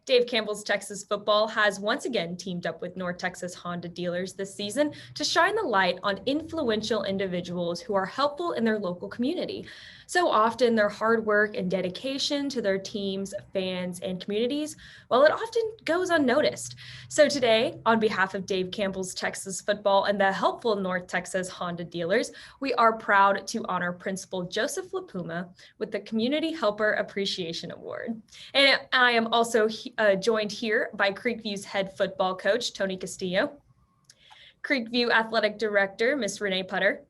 Dave Campbell's Texas Football has once again teamed up with North Texas Honda dealers this season to shine the light on influential individuals who are helpful in their local community. So often their hard work and dedication to their teams, fans, and communities, well, it often goes unnoticed. So today, on behalf of Dave Campbell's Texas Football and the helpful North Texas Honda dealers, we are proud to honor Principal Joseph LaPuma with the Community Helper Appreciation Award. And I am also joined here by Creekview's head football coach, Tony Castillo, Creekview Athletic Director, Ms. Renee Putter,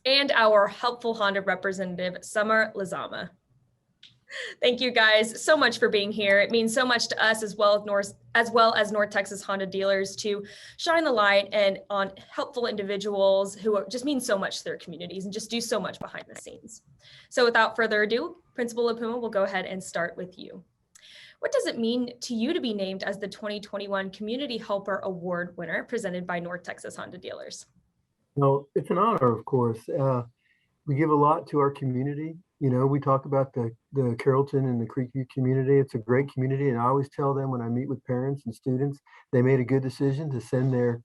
and our helpful Honda representative, Summer Lazama. Thank you guys so much for being here. It means so much to us as well as North Texas Honda dealers to shine the light and on helpful individuals who just mean so much to their communities and just do so much behind the scenes. So without further ado, Principal LaPuma, we'll go ahead and start with you. What does it mean to you to be named as the 2021 Community Helper Award winner presented by North Texas Honda dealers? Well, it's an honor, of course. We give a lot to our community. You know, we talk about the Carrollton and the Creekview community. It's a great community. And I always tell them when I meet with parents and students, they made a good decision to send their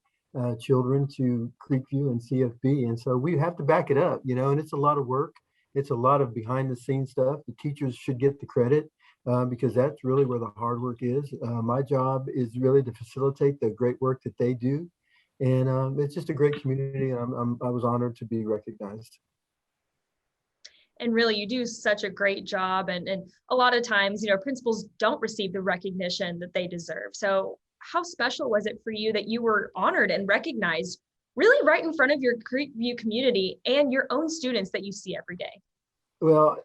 children to Creekview and CFB. And so we have to back it up, you know, and it's a lot of work. It's a lot of behind the scenes stuff. The teachers should get the credit because that's really where the hard work is. My job is really to facilitate the great work that they do. And it's just a great community. I was honored to be recognized. And really, you do such a great job. And a lot of times, you know, principals don't receive the recognition that they deserve. So how special was it for you that you were honored and recognized really right in front of your Creekview community and your own students that you see every day? Well,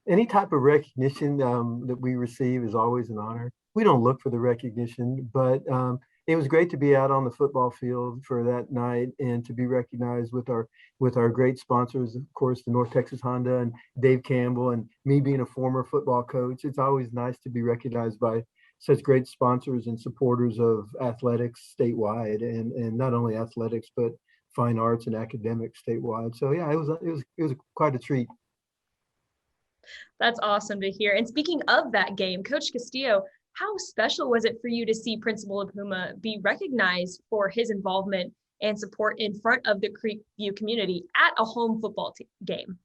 any type of recognition that we receive is always an honor. We don't look for the recognition, but it was great to be out on the football field for that night and to be recognized with our great sponsors, of course, the North Texas Honda and Dave Campbell, and me being a former football coach. It's always nice to be recognized by such great sponsors and supporters of athletics statewide, and not only athletics, but fine arts and academics statewide. So yeah, it was quite a treat. That's awesome to hear. And speaking of that game, Coach Castillo, how special was it for you to see Principal LaPuma be recognized for his involvement and support in front of the Creekview community at a home football game?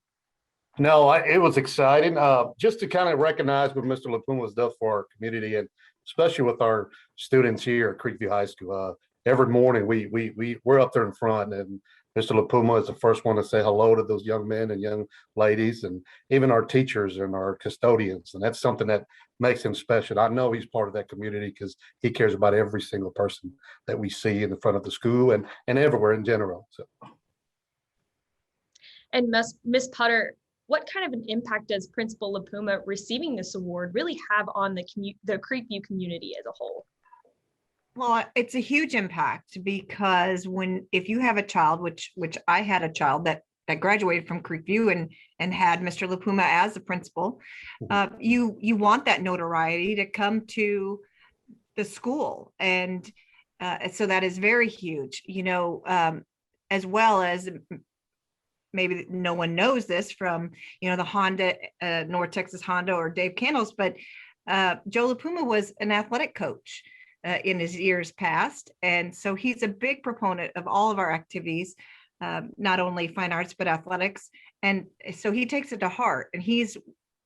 No, it was exciting just to kind of recognize what Mr. LaPuma has done for our community, and especially with our students here at Creekview High School. Every morning we're up there in front, and Mr. LaPuma is the first one to say hello to those young men and young ladies, and even our teachers and our custodians. And that's something that makes him special. I know he's part of that community because he cares about every single person that we see in the front of the school and everywhere in general. So. And Ms. Putter, what kind of an impact does Principal LaPuma receiving this award really have on the Creekview community as a whole? Well, it's a huge impact because if you have a child, which I had a child that graduated from Creekview and had Mr. LaPuma as the principal, you want that notoriety to come to the school, and so that is very huge. You know, as well as maybe no one knows this from the Honda, North Texas Honda or Dave Campbell's, but Joe LaPuma was an athletic coach in his years past. And so he's a big proponent of all of our activities, not only fine arts, but athletics. And so he takes it to heart, and he's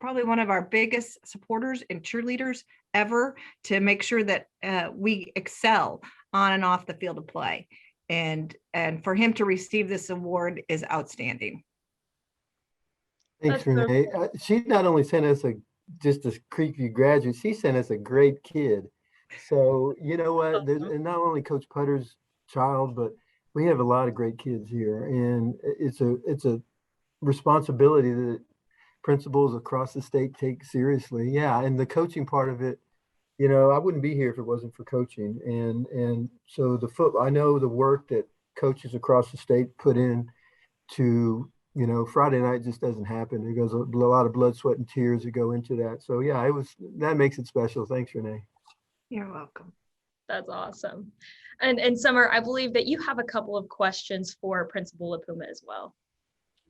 probably one of our biggest supporters and cheerleaders ever to make sure that we excel on and off the field of play. And for him to receive this award is outstanding. Thanks, Renee. She not only sent us just a Creekview graduate, she sent us a great kid. So you know what? And not only Coach Putter's child, but we have a lot of great kids here, and it's a responsibility that principals across the state take seriously. Yeah, and the coaching part of it, I wouldn't be here if it wasn't for coaching. And so I know the work that coaches across the state put in to, Friday night just doesn't happen. There goes a lot of blood, sweat, and tears that go into that. So yeah, that makes it special. Thanks, Renee. You're welcome. That's awesome. And Summer, I believe that you have a couple of questions for Principal LaPuma as well.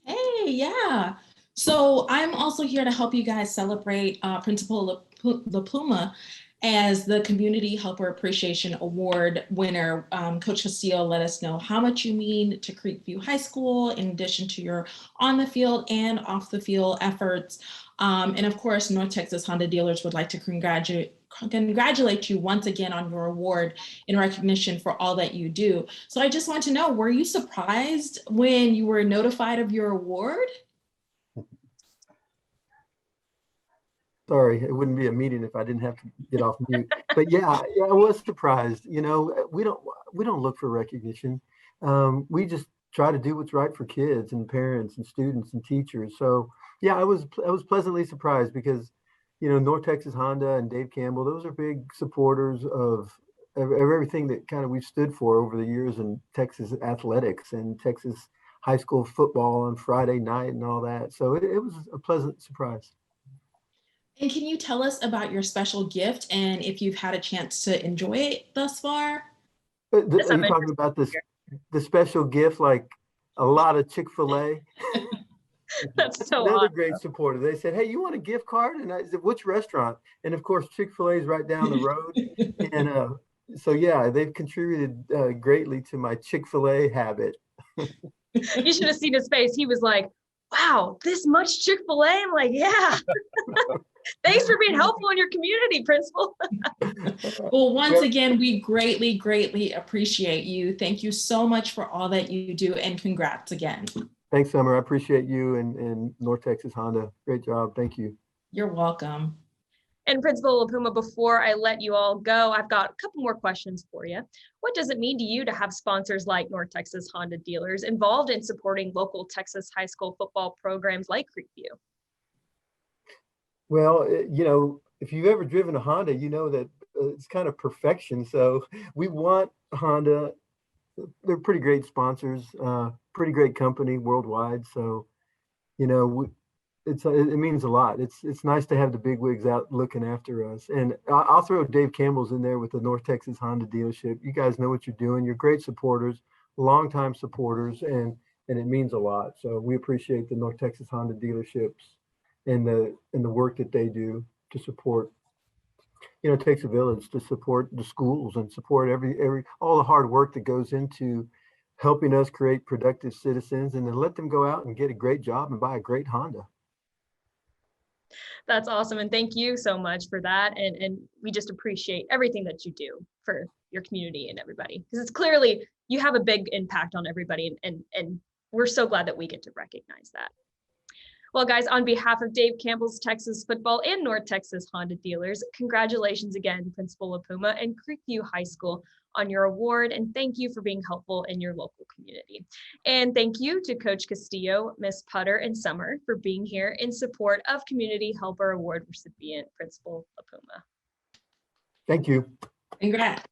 Hey, yeah. So I'm also here to help you guys celebrate Principal LaPuma as the Community Helper Appreciation Award winner. Coach Castillo let us know how much you mean to Creekview High School in addition to your on the field and off the field efforts. And of course, North Texas Honda Dealers would like to congratulate you once again on your award in recognition for all that you do. So I just want to know, were you surprised when you were notified of your award? Sorry, it wouldn't be a meeting if I didn't have to get off mute. But yeah, I was surprised. You know, we don't look for recognition. We just try to do what's right for kids and parents and students and teachers. So yeah, I was pleasantly surprised because, you know, North Texas Honda and Dave Campbell, those are big supporters of everything that kind of we've stood for over the years in Texas athletics and Texas high school football on Friday night and all that. So it was a pleasant surprise. And can you tell us about your special gift and if you've had a chance to enjoy it thus far? Are you talking about the special gift, like a lot of Chick-fil-A? That's so another awesome. Great supporter. They said, "Hey, you want a gift card?" And I said, "Which restaurant?" And of course, Chick-fil-A is right down the road. And so yeah, they've contributed greatly to my Chick-fil-A habit. You should have seen his face. He was like, "Wow, this much Chick-fil-A?" I'm like, "Yeah." Thanks for being helpful in your community, Principal. Well, once again, we greatly, greatly appreciate you. Thank you so much for all that you do, and congrats again. Thanks, Summer. I appreciate you and North Texas Honda. Great job. Thank you. You're welcome. And Principal LaPuma, before I let you all go, I've got a couple more questions for you. What does it mean to you to have sponsors like North Texas Honda Dealers involved in supporting local Texas high school football programs like Creekview? Well, you know, if you've ever driven a Honda, you know that it's kind of perfection. So we want Honda. They're pretty great sponsors, pretty great company worldwide. So, you know, it means a lot. It's nice to have the big wigs out looking after us. And I'll throw Dave Campbell's in there with the North Texas Honda dealership. You guys know what you're doing. You're great supporters, longtime supporters, and it means a lot. So we appreciate the North Texas Honda dealerships and the work that they do to support. You know, it takes a village to support the schools and support all the hard work that goes into helping us create productive citizens and then let them go out and get a great job and buy a great Honda. That's awesome. And thank you so much for that. And we just appreciate everything that you do for your community and everybody, because it's clearly you have a big impact on everybody. And we're so glad that we get to recognize that. Well, guys, on behalf of Dave Campbell's Texas Football and North Texas Honda Dealers, congratulations again, Principal LaPuma and Creekview High School on your award. And thank you for being helpful in your local community. And thank you to Coach Castillo, Miss Putter, and Summer for being here in support of Community Helper Award recipient, Principal LaPuma. Thank you. Congrats.